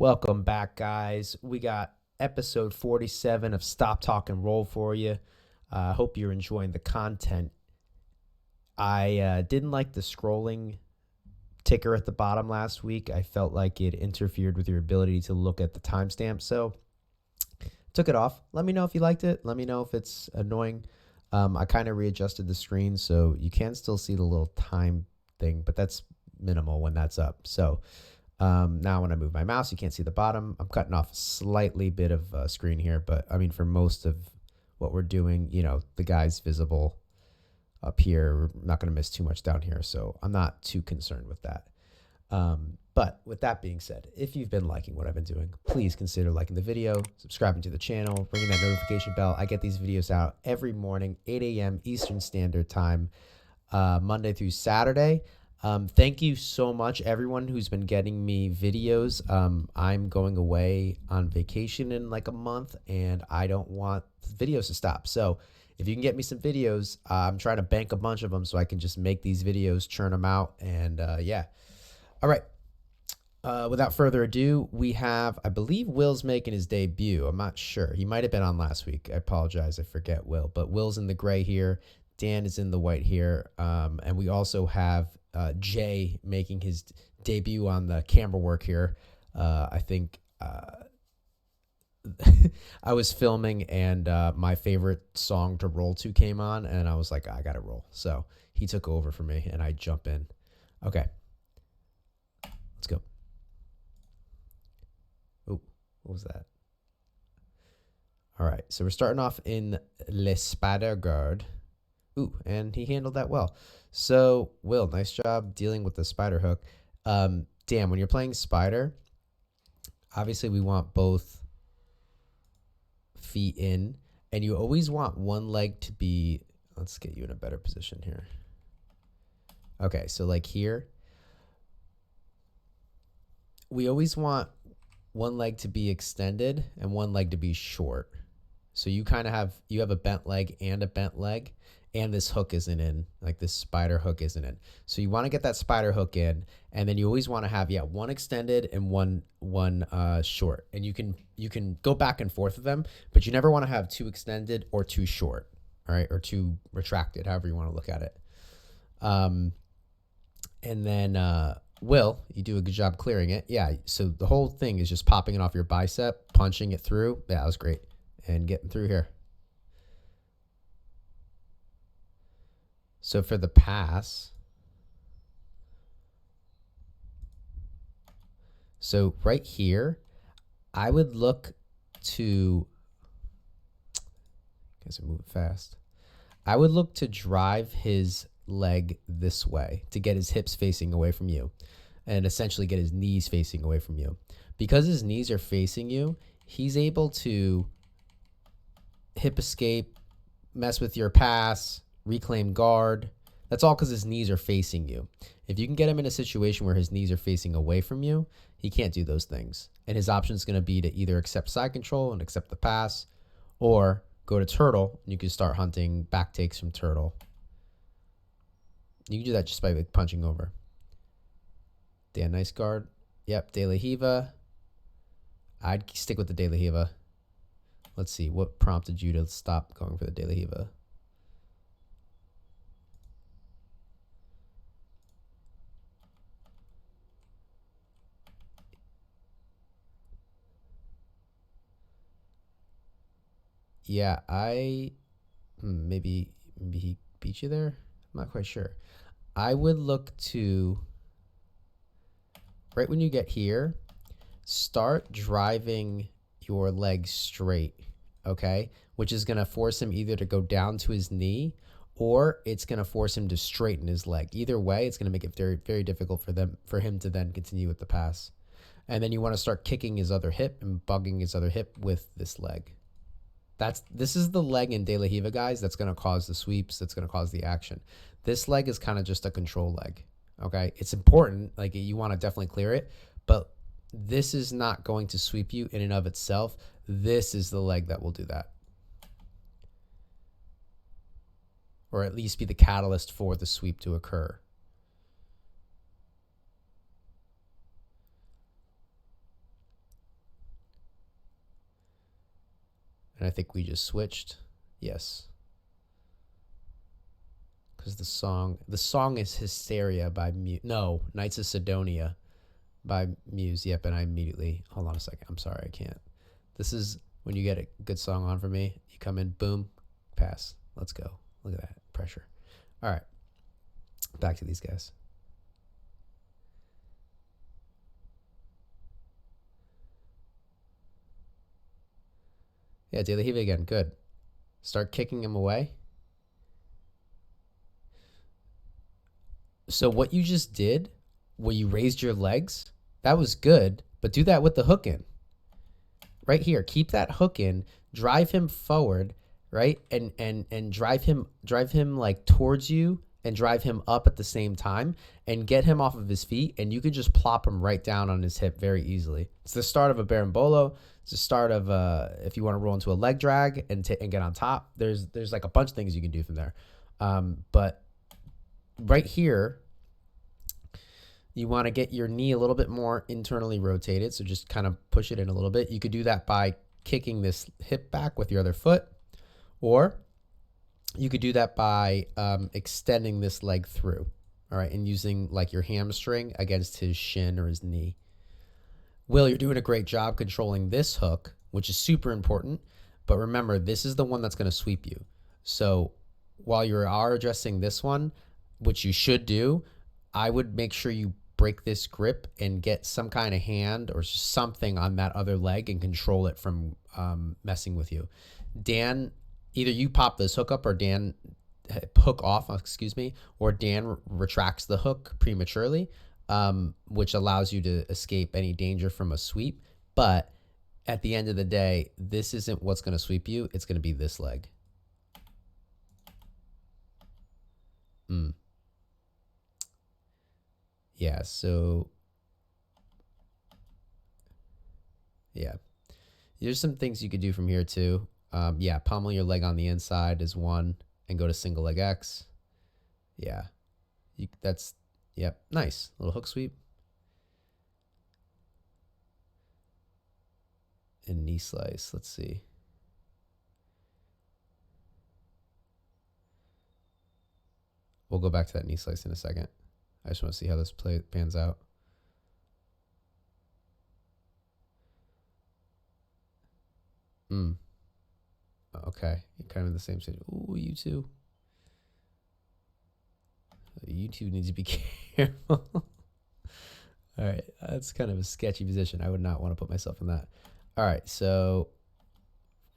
Welcome back, guys. We got episode 47 of Stop Talk and Roll for you. I hope you're enjoying the content. I didn't like the scrolling ticker at the bottom last week. I felt like it interfered with your ability to look at the timestamp, so took it off. Let me know if you liked it. Let me know if it's annoying. I kind of readjusted the screen so you can still see the little time thing, but that's minimal when that's up. So now when I move my mouse, you can't see the bottom. I'm cutting off a slightly bit of screen here, but I mean, for most of what we're doing, you know, the guy's visible up here. We're not going to miss too much down here, so I'm not too concerned with that. But with that being said, if you've been liking what I've been doing, please consider liking the video, subscribing to the channel, ringing that notification bell. I get these videos out every morning, 8 a.m. Eastern Standard Time, Monday through Saturday. Thank you so much, everyone who's been getting me videos. I'm going away on vacation in like a month, and I don't want videos to stop. So if you can get me some videos, I'm trying to bank a bunch of them so I can just make these videos, churn them out, and yeah. All right. Without further ado, we have, I believe Will's making his debut. I'm not sure. He might have been on last week. I apologize. I forget Will. But Will's in the gray here. Dan is in the white here. And we also have Jay making his debut on the camera work here. I think I was filming and my favorite song to roll to came on. And I was like, I got to roll. So he took over for me and I jump in. Okay. Let's go. Oh, what was that? All right, so we're starting off in Le Spider Guard. Ooh, and he handled that well. So, Will, nice job dealing with the spider hook. Dan, when you're playing spider, obviously we want both feet in, and you always want one leg to be, let's get you in a better position here. Okay, so like here, we always want one leg to be extended and one leg to be short. So you kind of have, you have a bent leg, and this hook isn't in, like this spider hook isn't in. So you want to get that spider hook in, and then you always want to have, one extended and one short. And you can go back and forth with them, but you never want to have two extended or too short, all right, or too retracted, however you want to look at it. And then Will, you do a good job clearing it. Yeah, so the whole thing is just popping it off your bicep, punching it through. Yeah, that was great. And getting through here. So for the pass, so right here, I would look to, guys are moving fast. I would look to drive his leg this way to get his hips facing away from you and essentially get his knees facing away from you. Because his knees are facing you, he's able to hip escape, mess with your pass, reclaim guard. That's all because his knees are facing you. If you can get him in a situation where his knees are facing away from you, he can't do those things. And his option is going to be to either accept side control and accept the pass, or go to turtle, and you can start hunting back takes from turtle. You can do that just by punching over. Dan, nice guard. Yep, De La Hiva. I'd stick with the De La Hiva. Let's see, what prompted you to stop going for the De La Hiva? Yeah, maybe he beat you there. I'm not quite sure. I would look to, right when you get here, start driving your leg straight, okay? Which is going to force him either to go down to his knee, or it's going to force him to straighten his leg. Either way, it's going to make it very, very difficult for him to then continue with the pass. And then you want to start kicking his other hip and bugging his other hip with this leg. This is the leg in De La Hiva, guys, that's going to cause the sweeps, that's going to cause the action. This leg is kind of just a control leg, okay? It's important, like you want to definitely clear it, but this is not going to sweep you in and of itself. This is the leg that will do that. Or at least be the catalyst for the sweep to occur. And I think we just switched. Yes. Because the song is Hysteria by Knights of Sidonia by Muse. Yep, and I immediately, hold on a second. I'm sorry, I can't. This is when you get a good song on for me. You come in, boom, pass. Let's go. Look at that pressure. All right, back to these guys. Yeah, De La Riva again. Good. Start kicking him away. So what you just did, where you raised your legs, that was good, but do that with the hook in. Right here, keep that hook in, drive him forward, right? And drive him like towards you and drive him up at the same time and get him off of his feet, and you can just plop him right down on his hip very easily. It's the start of a berimbolo. It's the start of if you want to roll into a leg drag and get on top. There's like a bunch of things you can do from there. But right here, you want to get your knee a little bit more internally rotated, so just kind of push it in a little bit. You could do that by kicking this hip back with your other foot, or you could do that by extending this leg through, all right, and using like your hamstring against his shin or his knee. Will, you're doing a great job controlling this hook, which is super important, but remember, this is the one that's going to sweep you. So while you are addressing this one, which you should do, I would make sure you break this grip and get some kind of hand or something on that other leg and control it from messing with you. Dan, either you pop this hook up or Dan hook off, excuse me, or Dan retracts the hook prematurely, which allows you to escape any danger from a sweep. But at the end of the day, this isn't what's going to sweep you. It's going to be this leg. Yeah, so yeah, there's some things you could do from here too. Yeah, pommel your leg on the inside is one and go to single leg X. Yeah, yep, nice. Little hook sweep. And knee slice, let's see. We'll go back to that knee slice in a second. I just want to see how this pans out. Okay, you're kind of in the same stage. Ooh, you two. You two need to be careful. All right, that's kind of a sketchy position. I would not want to put myself in that. All right, so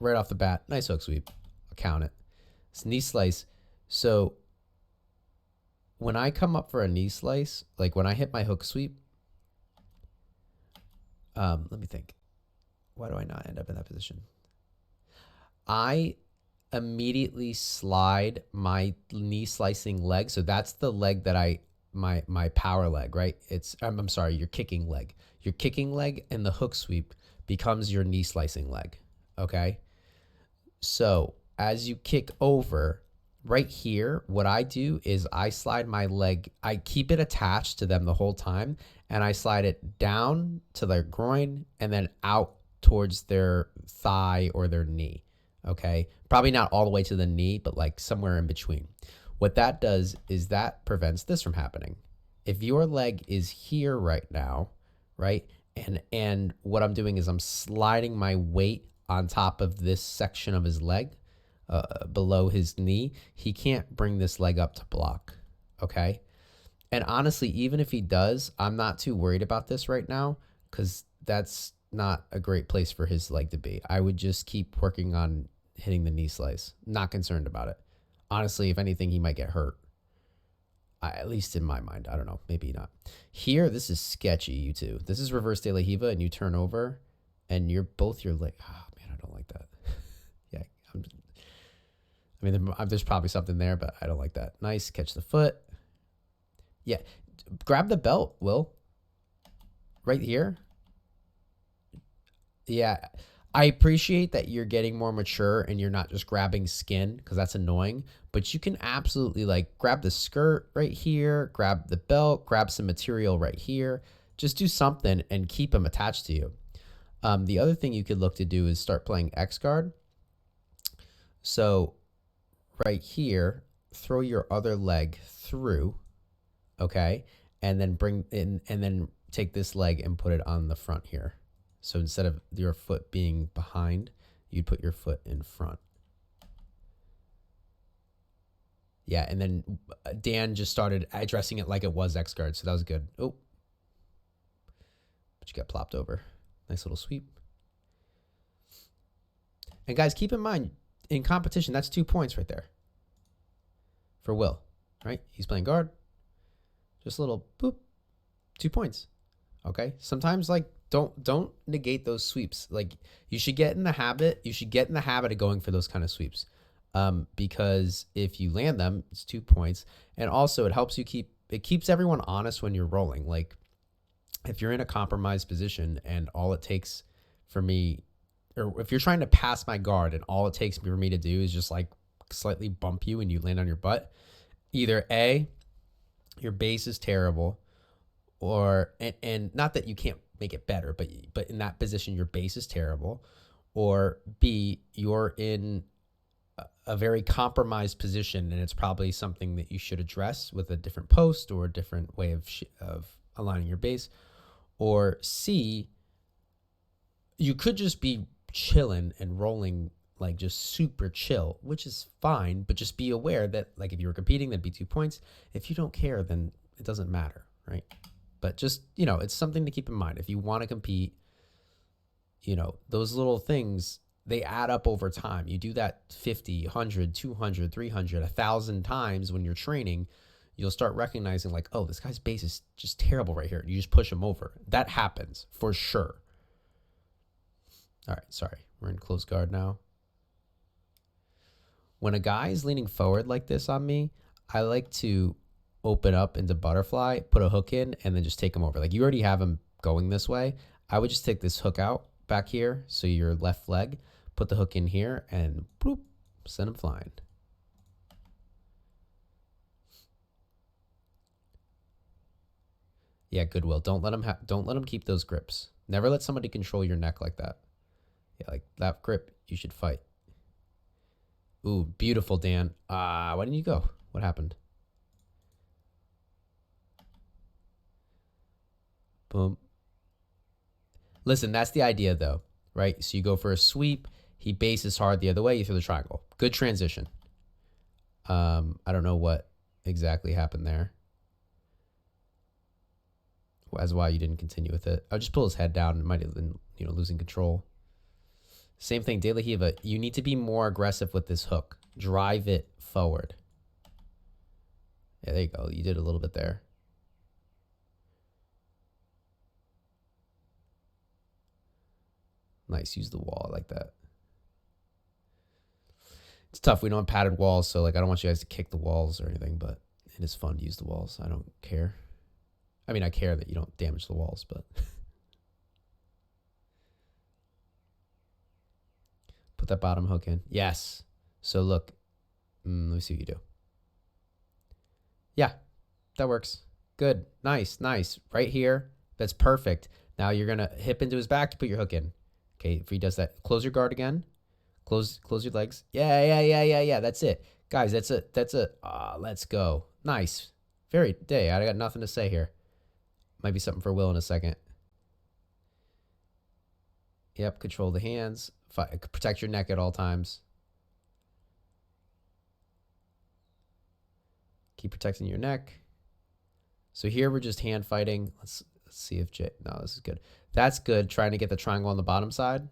right off the bat, nice hook sweep. I'll count it. It's knee slice. So when I come up for a knee slice, like when I hit my hook sweep, let me think. Why do I not end up in that position? I immediately slide my knee slicing leg. So that's the leg that my power leg, right? I'm sorry, your kicking leg. Your kicking leg and the hook sweep becomes your knee slicing leg, okay? So as you kick over, right here, what I do is I slide my leg, I keep it attached to them the whole time, and I slide it down to their groin and then out towards their thigh or their knee, okay? Probably not all the way to the knee, but like somewhere in between. What that does is that prevents this from happening. If your leg is here right now, right, and what I'm doing is I'm sliding my weight on top of this section of his leg, below his knee, he can't bring this leg up to block, okay? And honestly, even if he does, I'm not too worried about this right now because that's not a great place for his leg to be. I would just keep working on hitting the knee slice. Not concerned about it. Honestly, if anything, he might get hurt. At least in my mind. I don't know. Maybe not. Here, this is sketchy, you two. This is reverse De La Riva, and you turn over, and you're both your leg. Oh, man, I don't like that. Yeah, I mean, there's probably something there, but I don't like that. Nice. Catch the foot. Yeah. Grab the belt, Will. Right here. Yeah. I appreciate that you're getting more mature and you're not just grabbing skin because that's annoying, but you can absolutely like grab the skirt right here, grab the belt, grab some material right here. Just do something and keep them attached to you. The other thing you could look to do is start playing X guard. So right here, throw your other leg through, okay? And then bring in, and then take this leg and put it on the front here. So instead of your foot being behind, you'd put your foot in front. Yeah, and then Dan just started addressing it like it was X guard, so that was good. Oh, but you got plopped over. Nice little sweep. And guys, keep in mind, in competition, that's 2 points right there for Will, right? He's playing guard. Just a little boop, 2 points. Okay. Sometimes like don't negate those sweeps. Like you should get in the habit. You should get in the habit of going for those kind of sweeps, because if you land them, it's 2 points, and also it helps you keeps everyone honest when you're rolling. Like if you're in a compromised position and all it takes for me, or if you're trying to pass my guard and all it takes for me to do is just like slightly bump you and you land on your butt, either A, your base is terrible, or and not that you can't make it better, but in that position your base is terrible, or B, you're in a very compromised position and it's probably something that you should address with a different post or a different way of aligning your base, or C, you could just be chilling and rolling like just super chill, which is fine, but just be aware that like if you were competing, that'd be 2 points. If you don't care, then it doesn't matter, right? But just, you know, it's something to keep in mind. If you want to compete, you know, those little things, they add up over time. You do that 50, 100, 200, 300, 1,000 times when you're training, you'll start recognizing like, oh, this guy's base is just terrible right here. You just push him over. That happens for sure. All right, sorry. We're in close guard now. When a guy is leaning forward like this on me, I like to open up into butterfly, put a hook in, and then just take him over. Like you already have him going this way. I would just take this hook out back here, so your left leg, put the hook in here, and bloop, send him flying. Yeah, Goodwill. Don't let him keep those grips. Never let somebody control your neck like that. Yeah, like that grip, you should fight. Ooh, beautiful, Dan. Why didn't you go? What happened? Boom. Listen, that's the idea though, right? So you go for a sweep, he bases hard the other way, you throw the triangle. Good transition. I don't know what exactly happened there. As why you didn't continue with it. I'll just pull his head down and might have been, you know, losing control. Same thing, De La Riva. You need to be more aggressive with this hook. Drive it forward. Yeah, there you go. You did a little bit there. Nice. Use the wall. I like that. It's tough. We don't have padded walls, so like I don't want you guys to kick the walls or anything, but it is fun to use the walls. I don't care. I mean, I care that you don't damage the walls, but put that bottom hook in. Yes. So look, let me see what you do. Yeah, that works. Good. Nice, nice. Right here. That's perfect. Now you're going to hip into his back to put your hook in. Okay, if he does that, close your guard again. Close your legs. Yeah. That's it. Guys, that's it. Let's go. Nice. I got nothing to say here. Might be something for Will in a second. Yep, control the hands. Protect your neck at all times. Keep protecting your neck. So here we're just hand fighting. Let's see if no, this is good. That's good. Trying to get the triangle on the bottom side.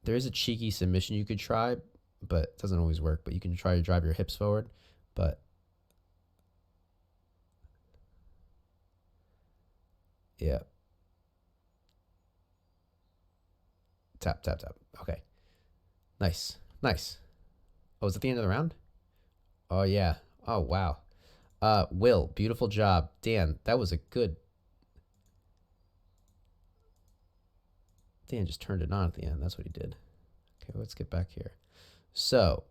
There is a cheeky submission you could try, but it doesn't always work. But you can try to drive your hips forward. But yeah. Tap. Okay. Nice. Oh, is it the end of the round? Oh, yeah. Oh, wow. Will, beautiful job. Dan, that was a good... Dan just turned it on at the end. That's what he did. Okay, let's get back here. So,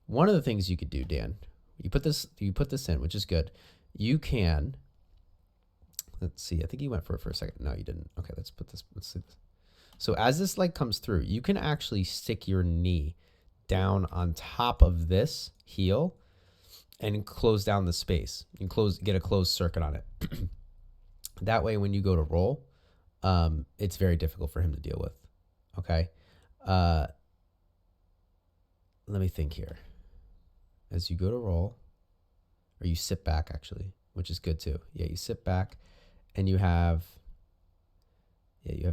one of the things you could do, Dan, you put this in, which is good. You can... Let's see. I think you went for it for a second. No, you didn't. Okay, let's see this. So as this leg comes through, you can actually stick your knee down on top of this heel and close down the space and get a closed circuit on it. That way, when you go to roll, it's very difficult for him to deal with. Okay. Let me think here. As you go to roll, or you sit back actually, which is good too. Yeah, you sit back and you have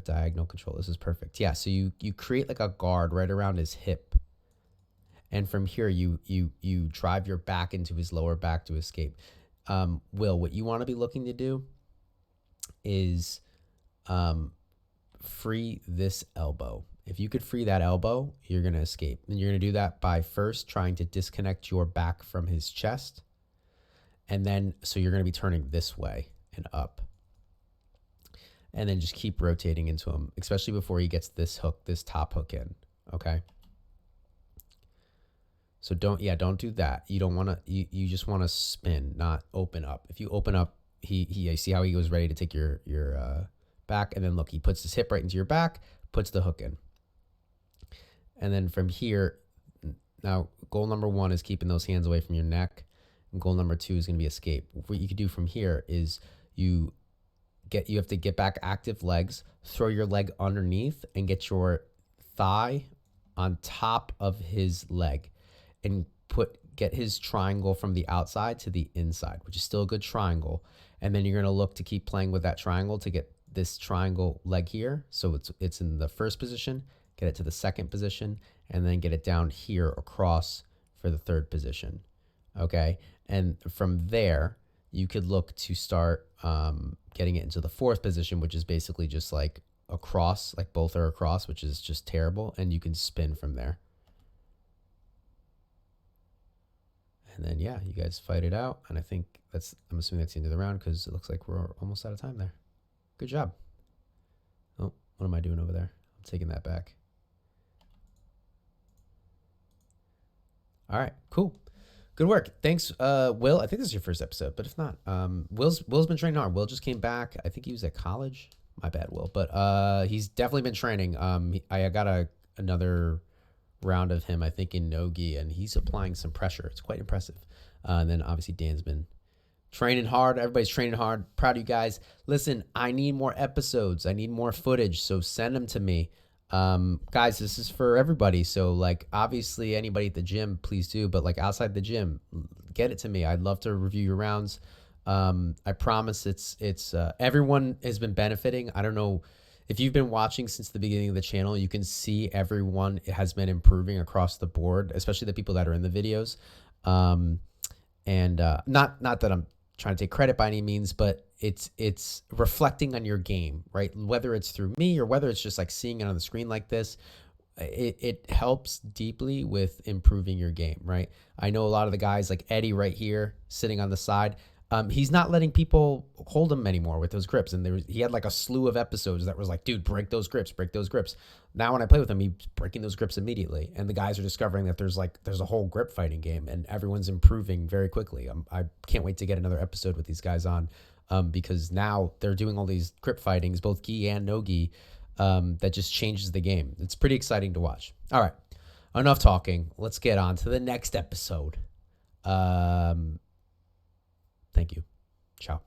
diagonal control. This is perfect. Yeah, so you create like a guard right around his hip. And from here, you drive your back into his lower back to escape. Will, what you want to be looking to do is free this elbow. If you could free that elbow, you're going to escape. And you're going to do that by first trying to disconnect your back from his chest. And then, so you're going to be turning this way and up. And then just keep rotating into him, especially before he gets this hook, this top hook in. Okay. So don't do that. You don't want to, you just want to spin, not open up. If you open up, you see how he was ready to take your back. And then look, he puts his hip right into your back, puts the hook in. And then from here, now goal number 1 is keeping those hands away from your neck. And goal number 2 is going to be escape. What you can do from here is you have to get back active legs, throw your leg underneath and get your thigh on top of his leg and get his triangle from the outside to the inside, which is still a good triangle. And then you're going to look to keep playing with that triangle to get this triangle leg here. So it's in the first position, get it to the second position, and then get it down here across for the third position. Okay. And from there, you could look to start getting it into the fourth position, which is basically just like across, like both are across, which is just terrible. And you can spin from there. And then, yeah, you guys fight it out. And I think I'm assuming that's the end of the round because it looks like we're almost out of time there. Good job. Oh, what am I doing over there? I'm taking that back. All right, cool. Good work. Thanks, Will. I think this is your first episode, but if not, Will's been training hard. Will just came back. I think he was at college. My bad, Will. But he's definitely been training. I got another round of him, I think, in no-gi, and he's applying some pressure. It's quite impressive. And then obviously Dan's been training hard. Everybody's training hard. Proud of you guys. Listen, I need more episodes. I need more footage, so send them to me. Guys, this is for everybody. So like, obviously anybody at the gym, please do, but like outside the gym, get it to me. I'd love to review your rounds. I promise it's everyone has been benefiting. I don't know if you've been watching since the beginning of the channel, you can see everyone has been improving across the board, especially the people that are in the videos. Not that I'm trying to take credit by any means, but it's reflecting on your game, right? Whether it's through me or whether it's just like seeing it on the screen like this, it helps deeply with improving your game, right? I know a lot of the guys like Eddie right here sitting on the side. He's not letting people hold him anymore with those grips. And he had like a slew of episodes that was like, dude, break those grips, break those grips. Now when I play with him, he's breaking those grips immediately. And the guys are discovering that there's a whole grip fighting game and everyone's improving very quickly. I can't wait to get another episode with these guys on, because now they're doing all these grip fightings, both gi and no gi, that just changes the game. It's pretty exciting to watch. All right, enough talking. Let's get on to the next episode. Thank you. Ciao.